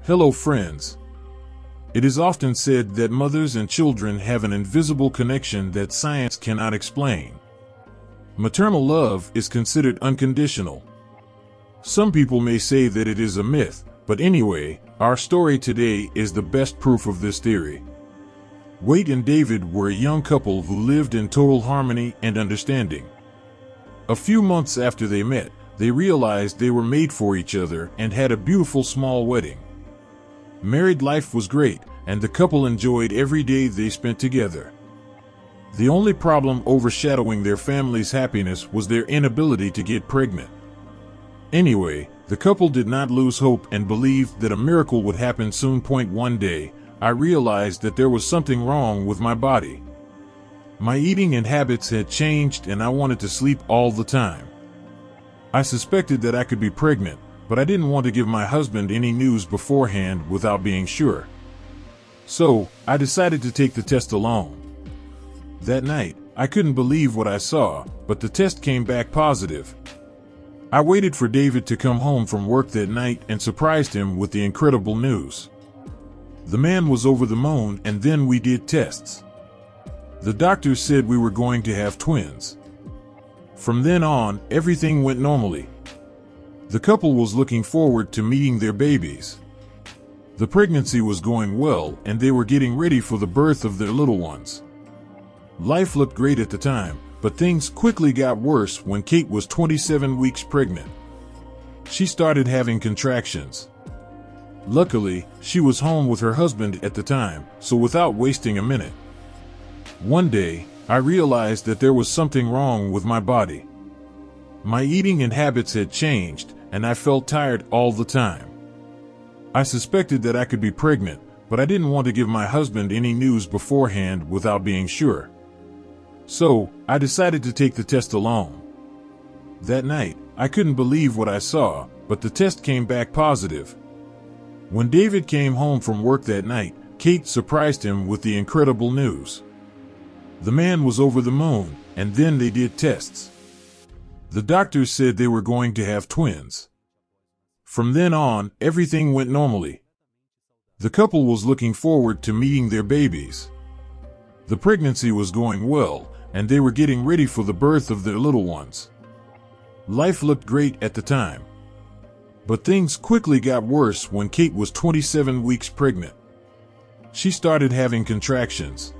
Hello friends. It is often said that mothers and children have an invisible connection that science cannot explain. Maternal love is considered unconditional. Some people may say that it is a myth, but anyway, our story today is the best proof of this theory. Wade and David were a young couple who lived in total harmony and understanding. A few months after they met, they realized they were made for each other and had a beautiful small wedding. Married life was great, and the couple enjoyed every day they spent together. The only problem overshadowing their family's happiness was their inability to get pregnant. Anyway, the couple did not lose hope and believed that a miracle would happen soon. One day, I realized that there was something wrong with my body. My eating and habits had changed and I wanted to sleep all the time. I suspected that I could be pregnant, but I didn't want to give my husband any news beforehand without being sure. So, I decided to take the test alone. That night, I couldn't believe what I saw, but the test came back positive. I waited for David to come home from work that night and surprised him with the incredible news. The man was over the moon, and then we did tests. The doctors said we were going to have twins. From then on, everything went normally. The couple was looking forward to meeting their babies. The pregnancy was going well, and they were getting ready for the birth of their little ones. Life looked great at the time, but things quickly got worse when Kate was 27 weeks pregnant. She started having contractions. Luckily, she was home with her husband at the time, so without wasting a minute, one day, I realized that there was something wrong with my body. My eating and habits had changed, and I felt tired all the time. I suspected that I could be pregnant, but I didn't want to give my husband any news beforehand without being sure. So, I decided to take the test alone. That night, I couldn't believe what I saw, but the test came back positive. When David came home from work that night, Kate surprised him with the incredible news. The man was over the moon, and then they did tests. The doctors said they were going to have twins. From then on, everything went normally. The couple was looking forward to meeting their babies. The pregnancy was going well, and they were getting ready for the birth of their little ones. Life looked great at the time. But things quickly got worse when Kate was 27 weeks pregnant. She started having contractions.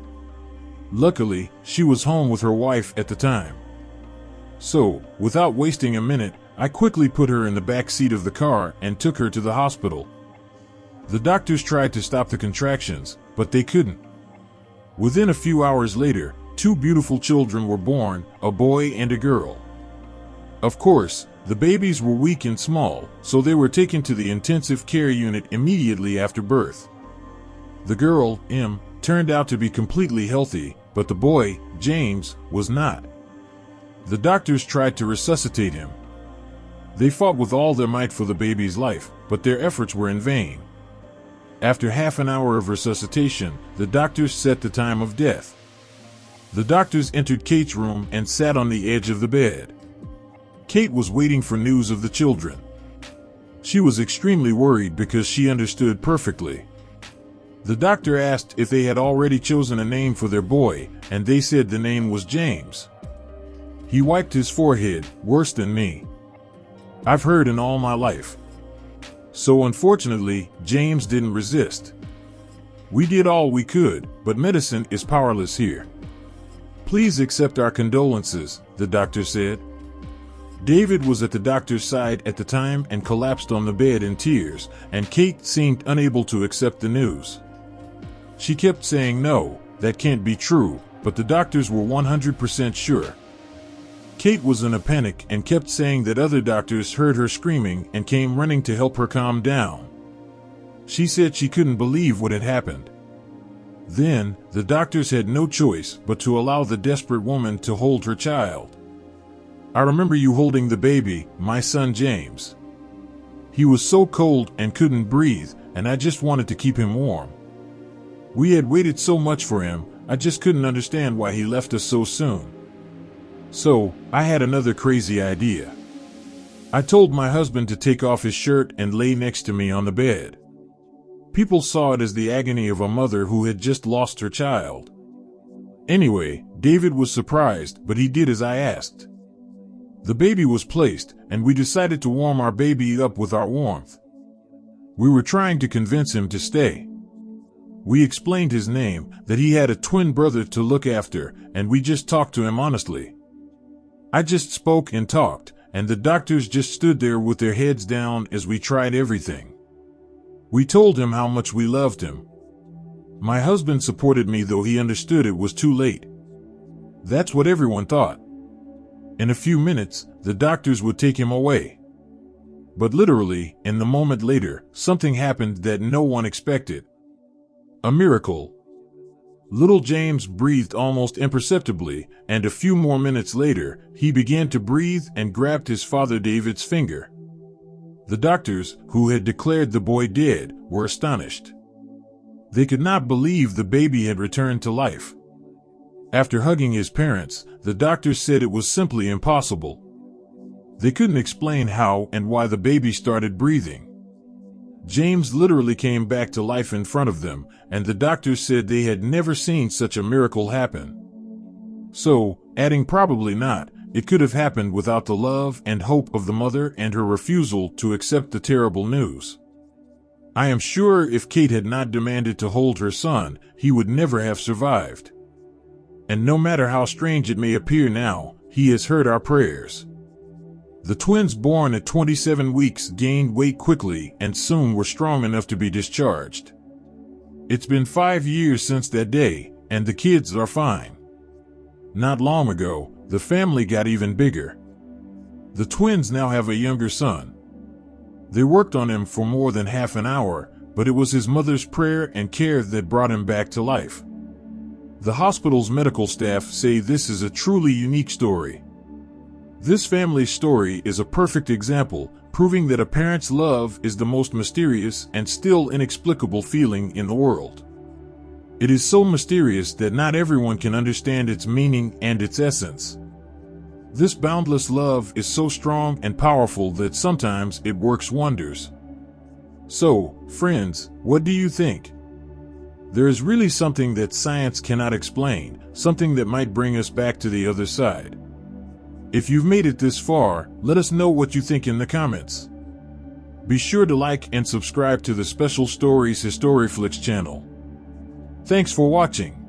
Luckily, she was home with her wife at the time. So, without wasting a minute, I quickly put her in the back seat of the car and took her to the hospital. The doctors tried to stop the contractions, but they couldn't. Within a few hours later, two beautiful children were born, a boy and a girl. Of course, the babies were weak and small, so they were taken to the intensive care unit immediately after birth. The girl, M, turned out to be completely healthy, but the boy, James, was not. The doctors tried to resuscitate him. They fought with all their might for the baby's life, but their efforts were in vain. After half an hour of resuscitation, the doctors set the time of death. The doctors entered Kate's room and sat on the edge of the bed. Kate was waiting for news of the children. She was extremely worried because she understood perfectly. The doctor asked if they had already chosen a name for their boy, and they said the name was James. He wiped his forehead, worse than me. I've heard in all my life. So unfortunately, James didn't resist. We did all we could, but medicine is powerless here. Please accept our condolences, the doctor said. David was at the doctor's side at the time and collapsed on the bed in tears, and Kate seemed unable to accept the news. She kept saying no, that can't be true, but the doctors were 100% sure. Kate was in a panic and kept saying that other doctors heard her screaming and came running to help her calm down. She said she couldn't believe what had happened. Then, the doctors had no choice but to allow the desperate woman to hold her child. I remember you holding the baby, my son James. He was so cold and couldn't breathe, and I just wanted to keep him warm. We had waited so much for him, I just couldn't understand why he left us so soon. So, I had another crazy idea. I told my husband to take off his shirt and lay next to me on the bed. People saw it as the agony of a mother who had just lost her child. Anyway, David was surprised, but he did as I asked. The baby was placed, and we decided to warm our baby up with our warmth. We were trying to convince him to stay. We explained his name, that he had a twin brother to look after, and we just talked to him honestly. I just spoke and talked, and the doctors just stood there with their heads down as we tried everything. We told him how much we loved him. My husband supported me, though he understood it was too late. That's what everyone thought. In a few minutes, the doctors would take him away. But literally, in the moment later, something happened that no one expected. A miracle. Little James breathed almost imperceptibly, and a few more minutes later, he began to breathe and grabbed his father David's finger. The doctors, who had declared the boy dead, were astonished. They could not believe the baby had returned to life. After hugging his parents, the doctors said it was simply impossible. They couldn't explain how and why the baby started breathing. James literally came back to life in front of them, and the doctors said they had never seen such a miracle happen. So, adding probably not, it could have happened without the love and hope of the mother and her refusal to accept the terrible news. I am sure if Kate had not demanded to hold her son, he would never have survived. And no matter how strange it may appear now, he has heard our prayers. The twins born at 27 weeks gained weight quickly and soon were strong enough to be discharged. It's been 5 years since that day, and the kids are fine. Not long ago, the family got even bigger. The twins now have a younger son. They worked on him for more than half an hour, but it was his mother's prayer and care that brought him back to life. The hospital's medical staff say this is a truly unique story. This family's story is a perfect example, proving that a parent's love is the most mysterious and still inexplicable feeling in the world. It is so mysterious that not everyone can understand its meaning and its essence. This boundless love is so strong and powerful that sometimes it works wonders. So, friends, what do you think? There is really something that science cannot explain, something that might bring us back to the other side. If you've made it this far, let us know what you think in the comments. Be sure to like and subscribe to the Special Stories Historiflix channel. Thanks for watching.